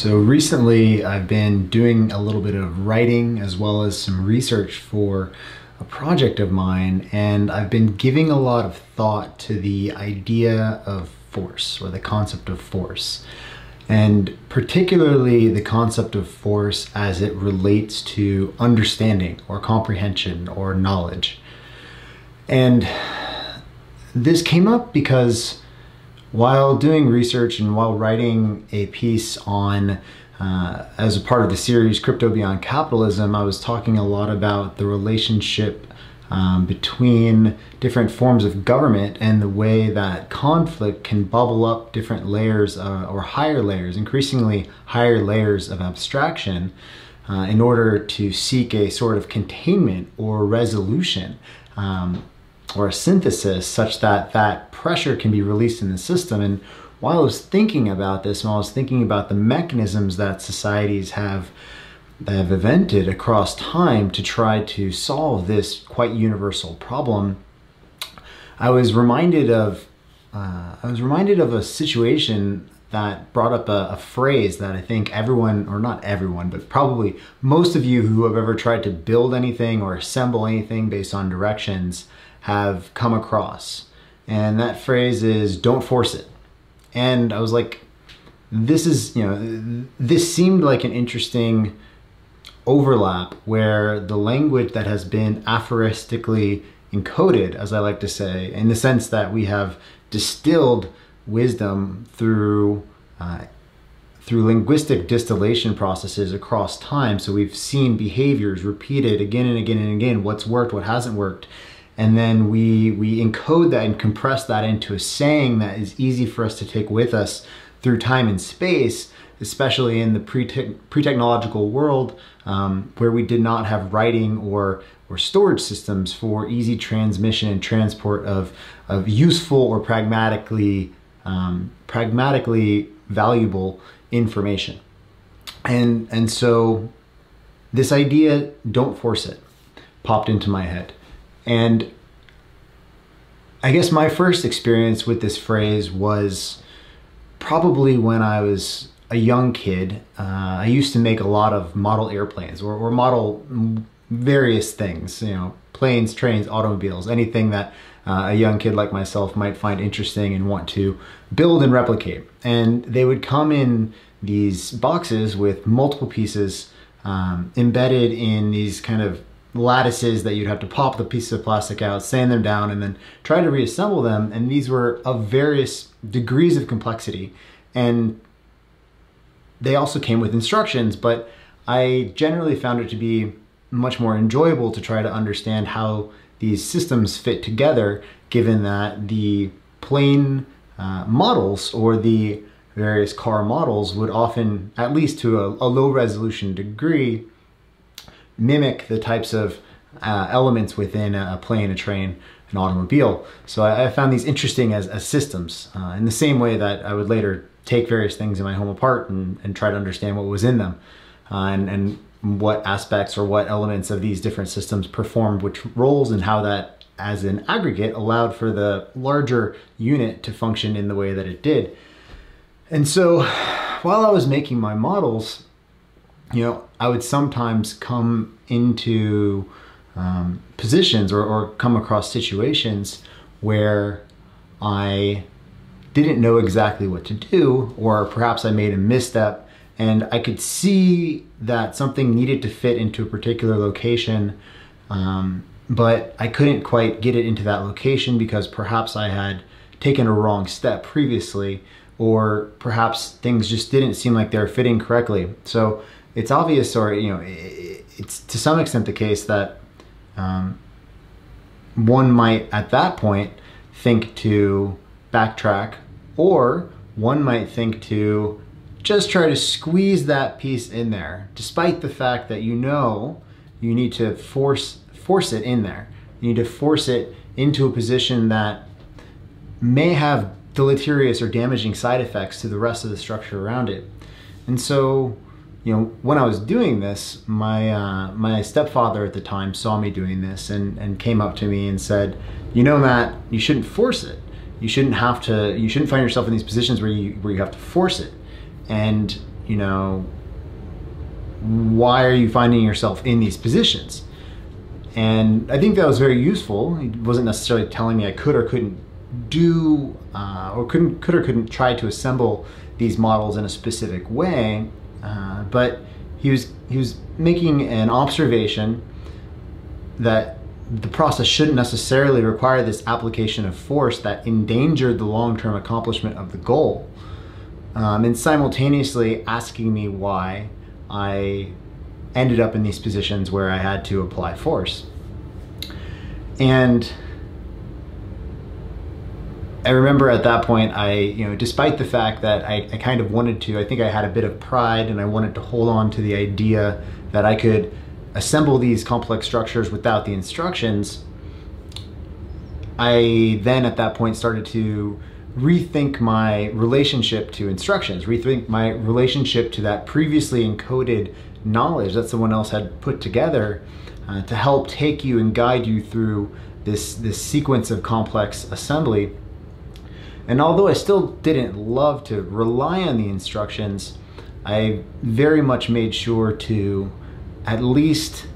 So recently I've been doing a little bit of writing as well as some research for a project of mine, and I've been giving a lot of thought to the idea of force, or the concept of force, and particularly the concept of force as it relates to understanding or comprehension or knowledge. And this came up because while doing research and while writing a piece on, as a part of the series Crypto Beyond Capitalism, I was talking a lot about the relationship between different forms of government and the way that conflict can bubble up different layers or higher layers, increasingly higher layers of abstraction in order to seek a sort of containment or resolution. Or a synthesis such that that pressure can be released in the system. And while I was thinking about this, while I was thinking about the mechanisms that societies have invented across time to try to solve this quite universal problem, I was reminded of a situation that brought up a phrase that I think everyone, or not everyone, but probably most of you who have ever tried to build anything or assemble anything based on directions have come across. And that phrase is, don't force it. And I was like, this seemed like an interesting overlap where the language that has been aphoristically encoded, as I like to say, in the sense that we have distilled wisdom through linguistic distillation processes across time. So we've seen behaviors repeated again and again and again, what's worked, what hasn't worked. And then we encode that and compress that into a saying that is easy for us to take with us through time and space, especially in the pre-technological world where we did not have writing or storage systems for easy transmission and transport of useful or pragmatically valuable information. And so this idea, don't force it, popped into my head. And I guess my first experience with this phrase was probably when I was a young kid. I used to make a lot of model airplanes or model various things, planes, trains, automobiles, anything that a young kid like myself might find interesting and want to build and replicate. And they would come in these boxes with multiple pieces embedded in these kind of lattices that you'd have to pop the pieces of plastic out, sand them down, and then try to reassemble them. And these were of various degrees of complexity. And they also came with instructions, but I generally found it to be much more enjoyable to try to understand how these systems fit together, given that the plane models or the various car models would often, at least to a low resolution degree, mimic the types of elements within a plane, a train, an automobile. So I found these interesting as systems in the same way that I would later take various things in my home apart and try to understand what was in them and what aspects or what elements of these different systems performed which roles, and how that as an aggregate allowed for the larger unit to function in the way that it did. And so while I was making my models, I would sometimes come into positions or come across situations where I didn't know exactly what to do, or perhaps I made a misstep and I could see that something needed to fit into a particular location, but I couldn't quite get it into that location because perhaps I had taken a wrong step previously, or perhaps things just didn't seem like they were fitting correctly. So it's obvious, or it's to some extent the case that one might at that point think to backtrack, or one might think to just try to squeeze that piece in there, despite the fact that you need to force it in there. You need to force it into a position that may have deleterious or damaging side effects to the rest of the structure around it. And so, when I was doing this, my stepfather at the time saw me doing this and came up to me and said, Matt, you shouldn't force it. You shouldn't find yourself in these positions where you have to force it. And you know, why are you finding yourself in these positions? And I think that was very useful. He wasn't necessarily telling me I could or couldn't do, or couldn't try to assemble these models in a specific way, but he was making an observation that the process shouldn't necessarily require this application of force that endangered the long-term accomplishment of the goal, and simultaneously asking me why I ended up in these positions where I had to apply force. And I remember at that point, despite the fact that I kind of wanted to, I think I had a bit of pride and I wanted to hold on to the idea that I could assemble these complex structures without the instructions. I then at that point started to rethink my relationship to instructions, rethink my relationship to that previously encoded knowledge that someone else had put together to help take you and guide you through this sequence of complex assembly. And although I still didn't love to rely on the instructions, I very much made sure to, at least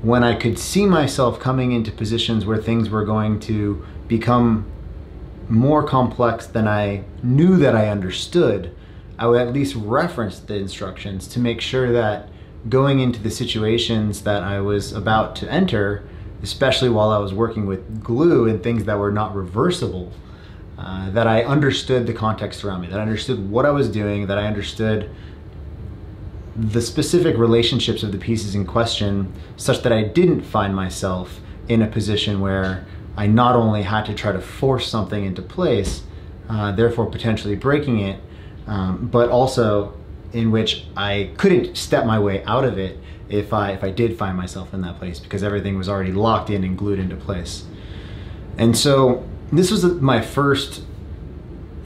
when I could see myself coming into positions where things were going to become more complex than I knew that I understood, I would at least reference the instructions to make sure that going into the situations that I was about to enter, especially while I was working with glue and things that were not reversible, that I understood the context around me, that I understood what I was doing, that I understood the specific relationships of the pieces in question, such that I didn't find myself in a position where I not only had to try to force something into place, therefore potentially breaking it, but also in which I couldn't step my way out of it if I did find myself in that place, because everything was already locked in and glued into place. And so this was my first,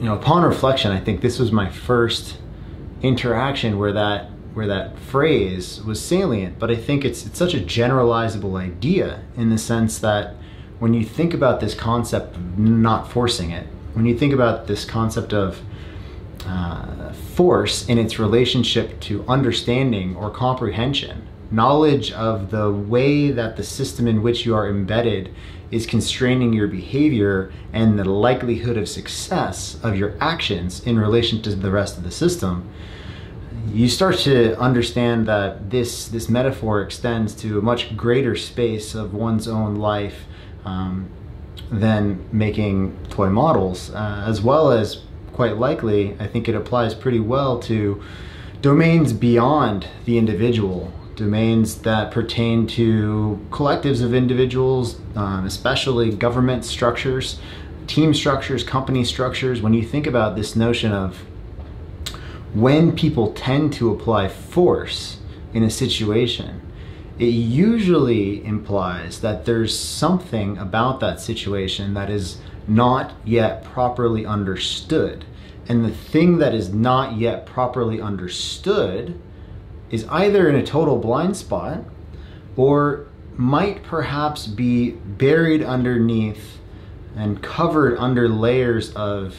upon reflection, I think this was my first interaction where that phrase was salient. But I think it's such a generalizable idea in the sense that when you think about this concept of not forcing it, when you think about this concept of force in its relationship to understanding or comprehension, knowledge of the way that the system in which you are embedded is constraining your behavior and the likelihood of success of your actions in relation to the rest of the system, you start to understand that this metaphor extends to a much greater space of one's own life than making toy models, as well as, quite likely, I think it applies pretty well to domains beyond the individual, domains that pertain to collectives of individuals, especially government structures, team structures, company structures. When you think about this notion of when people tend to apply force in a situation, it usually implies that there's something about that situation that is not yet properly understood. And the thing that is not yet properly understood is either in a total blind spot or might perhaps be buried underneath and covered under layers of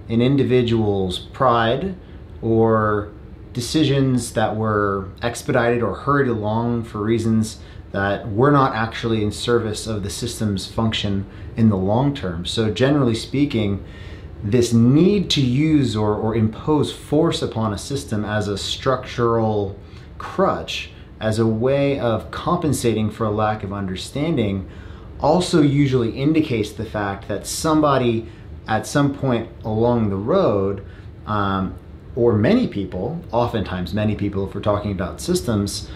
an individual's pride or decisions that were expedited or hurried along for reasons that were not actually in service of the system's function in the long term. So generally speaking, this need to use or impose force upon a system as a structural crutch, as a way of compensating for a lack of understanding, also usually indicates the fact that somebody at some point along the road, or many people, oftentimes many people if we're talking about systems,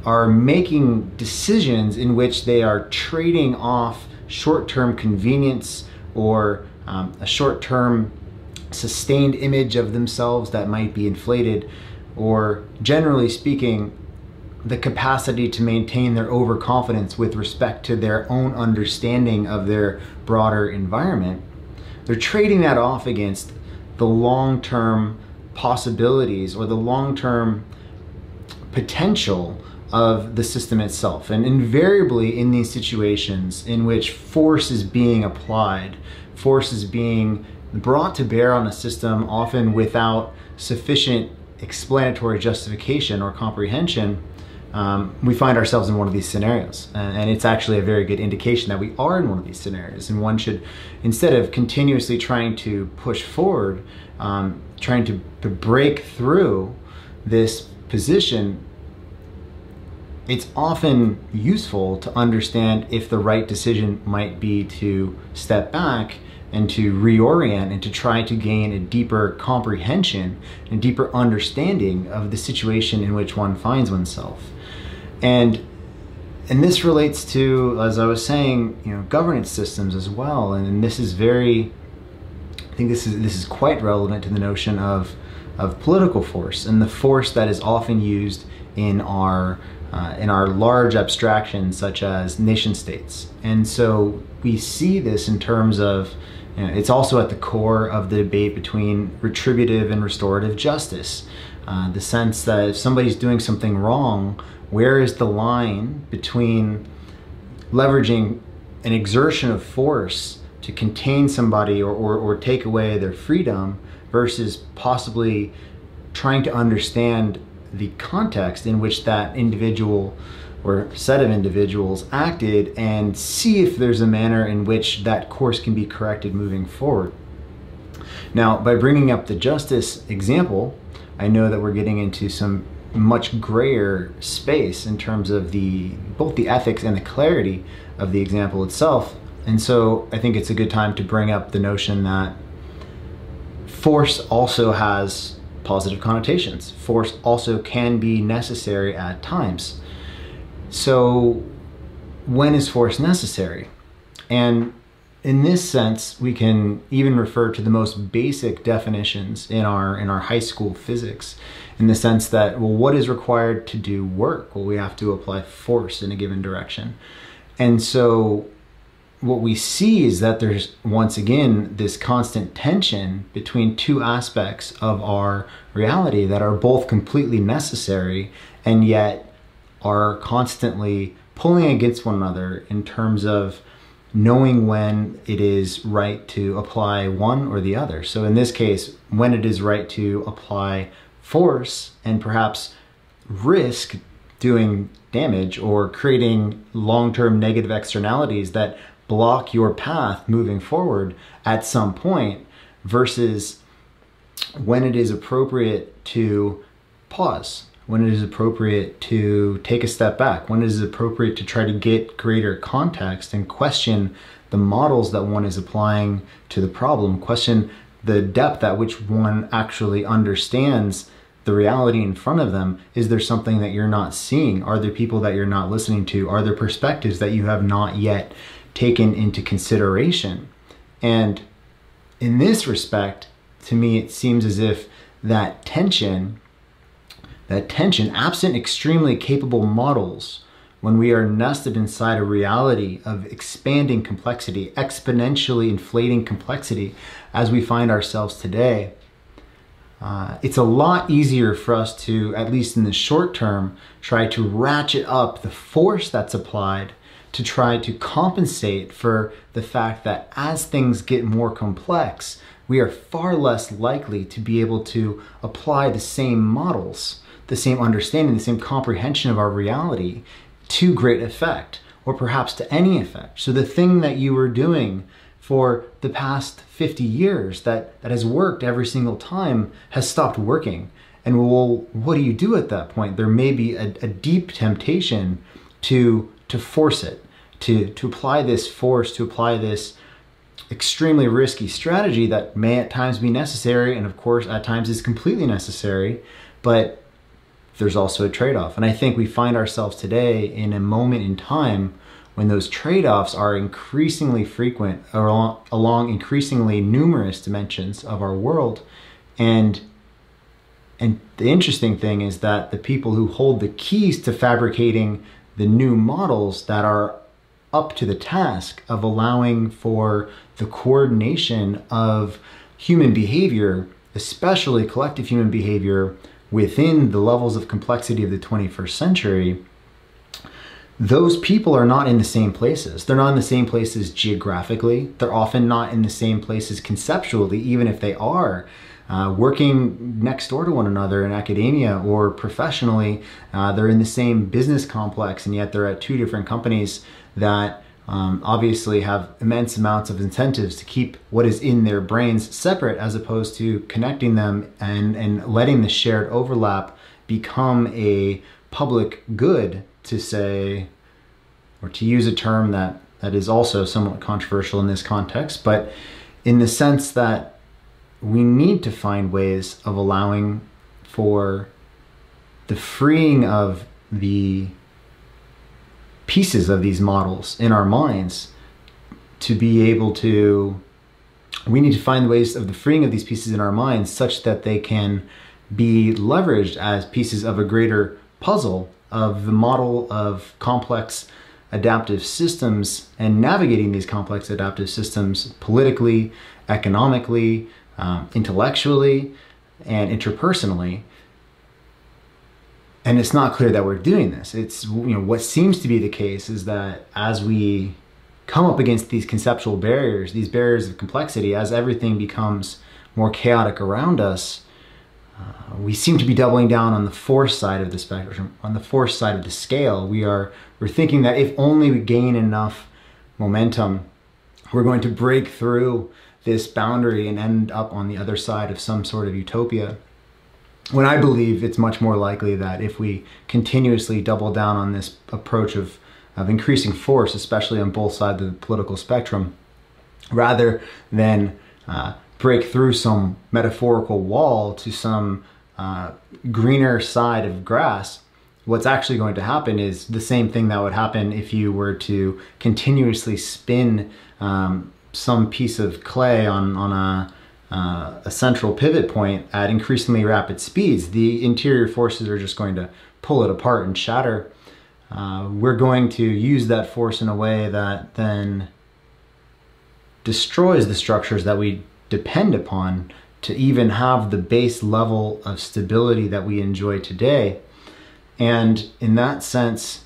are making decisions in which they are trading off short-term convenience or a short-term sustained image of themselves that might be inflated, or generally speaking, the capacity to maintain their overconfidence with respect to their own understanding of their broader environment. They're trading that off against the long-term possibilities or the long-term potential of the system itself. And invariably in these situations in which force is being applied, force is being brought to bear on a system, often without sufficient explanatory justification or comprehension, we find ourselves in one of these scenarios. And it's actually a very good indication that we are in one of these scenarios. And one should, instead of continuously trying to push forward, trying to break through this position, it's often useful to understand if the right decision might be to step back and to reorient and to try to gain a deeper comprehension and deeper understanding of the situation in which one finds oneself. And this relates to, as I was saying, governance systems as well. And this is I think this is quite relevant to the notion of political force and the force that is often used in our large abstractions such as nation states. And so we see this in terms of, it's also at the core of the debate between retributive and restorative justice. The sense that if somebody's doing something wrong, where is the line between leveraging an exertion of force to contain somebody or take away their freedom versus possibly trying to understand the context in which that individual or set of individuals acted and see if there's a manner in which that course can be corrected moving forward. Now, by bringing up the justice example, I know that we're getting into some much grayer space in terms of both the ethics and the clarity of the example itself. And so I think it's a good time to bring up the notion that force also has positive connotations. Force also can be necessary at times. So when is force necessary? And in this sense, we can even refer to the most basic definitions in our high school physics, in the sense that, well, what is required to do work? Well, we have to apply force in a given direction. And so what we see is that there's, once again, this constant tension between two aspects of our reality that are both completely necessary and yet are constantly pulling against one another in terms of knowing when it is right to apply one or the other. So in this case, when it is right to apply force and perhaps risk doing damage or creating long-term negative externalities that block your path moving forward at some point, versus when it is appropriate to pause, when it is appropriate to take a step back, when it is appropriate to try to get greater context and question the models that one is applying to the problem, question the depth at which one actually understands the reality in front of them. Is there something that you're not seeing? Are there people that you're not listening to? Are there perspectives that you have not yet taken into consideration? And in this respect, to me, it seems as if that tension, absent extremely capable models, when we are nested inside a reality of expanding complexity, exponentially inflating complexity as we find ourselves today, it's a lot easier for us to, at least in the short term, try to ratchet up the force that's applied to try to compensate for the fact that as things get more complex, we are far less likely to be able to apply the same models, the same understanding, the same comprehension of our reality to great effect, or perhaps to any effect. So the thing that you were doing for the past 50 years that has worked every single time has stopped working. And well, what do you do at that point? There may be a deep temptation to force it, to apply this force, to apply this extremely risky strategy that may at times be necessary, and of course at times is completely necessary, but there's also a trade-off. And I think we find ourselves today in a moment in time when those trade-offs are increasingly frequent along increasingly numerous dimensions of our world. And the interesting thing is that the people who hold the keys to fabricating the new models that are up to the task of allowing for the coordination of human behavior, especially collective human behavior, within the levels of complexity of the 21st century, those people are not in the same places. They're not in the same places geographically. They're often not in the same places conceptually, even if they are. working next door to one another in academia or professionally. They're in the same business complex, and yet they're at two different companies that obviously have immense amounts of incentives to keep what is in their brains separate, as opposed to connecting them and letting the shared overlap become a public good, to say, or to use a term that is also somewhat controversial in this context, but in the sense that we need to find ways of allowing for the freeing of the pieces of these models in our minds to be able to, we need to find ways of the freeing of these pieces in our minds such that they can be leveraged as pieces of a greater puzzle of the model of complex adaptive systems, and navigating these complex adaptive systems politically, economically, intellectually, and interpersonally. And it's not clear that we're doing this. It's, what seems to be the case is that as we come up against these conceptual barriers, these barriers of complexity, as everything becomes more chaotic around us, we seem to be doubling down on the force side of the spectrum, on the force side of the scale. We're thinking that if only we gain enough momentum, we're going to break through this boundary and end up on the other side of some sort of utopia. When I believe it's much more likely that if we continuously double down on this approach of increasing force, especially on both sides of the political spectrum, rather than break through some metaphorical wall to some greener side of grass, what's actually going to happen is the same thing that would happen if you were to continuously spin some piece of clay on a central pivot point at increasingly rapid speeds. The interior forces are just going to pull it apart and shatter. We're going to use that force in a way that then destroys the structures that we depend upon to even have the base level of stability that we enjoy today. And in that sense,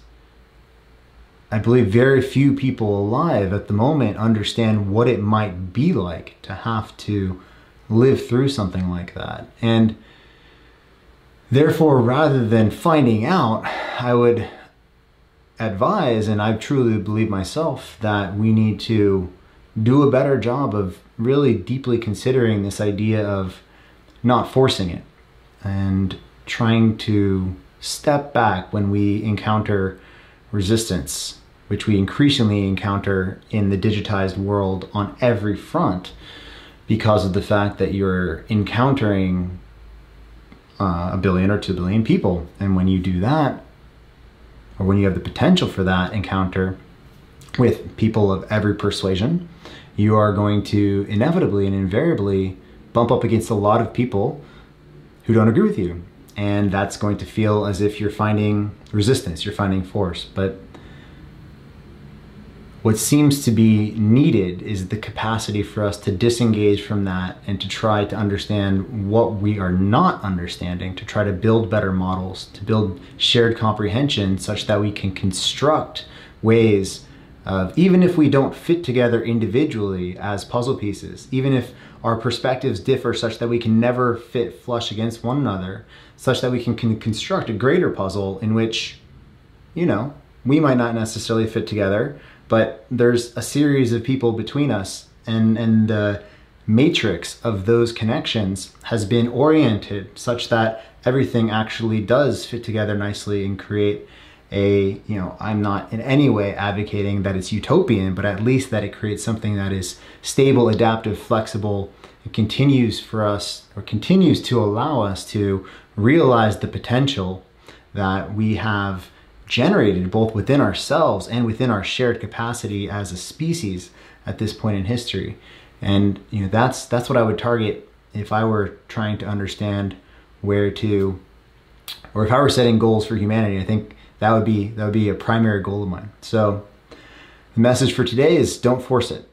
I believe very few people alive at the moment understand what it might be like to have to live through something like that. And therefore, rather than finding out, I would advise, and I truly believe myself, that we need to do a better job of really deeply considering this idea of not forcing it and trying to step back when we encounter resistance, which we increasingly encounter in the digitized world on every front, because of the fact that you're encountering 1 billion or 2 billion people. And when you do that, or when you have the potential for that encounter with people of every persuasion, you are going to inevitably and invariably bump up against a lot of people who don't agree with you. And that's going to feel as if you're finding resistance, you're finding force. But what seems to be needed is the capacity for us to disengage from that and to try to understand what we are not understanding, to try to build better models, to build shared comprehension such that we can construct ways of, even if we don't fit together individually as puzzle pieces, even if our perspectives differ such that we can never fit flush against one another, such that we can construct a greater puzzle in which, we might not necessarily fit together, but there's a series of people between us, and the matrix of those connections has been oriented such that everything actually does fit together nicely and create a, I'm not in any way advocating that it's utopian, but at least that it creates something that is stable, adaptive, flexible, and continues for us, or continues to allow us to realize the potential that we have generated both within ourselves and within our shared capacity as a species at this point in history. And that's what I would target if I were trying to understand where to, or if I were setting goals for humanity. I think that would be a primary goal of mine. So the message for today is don't force it.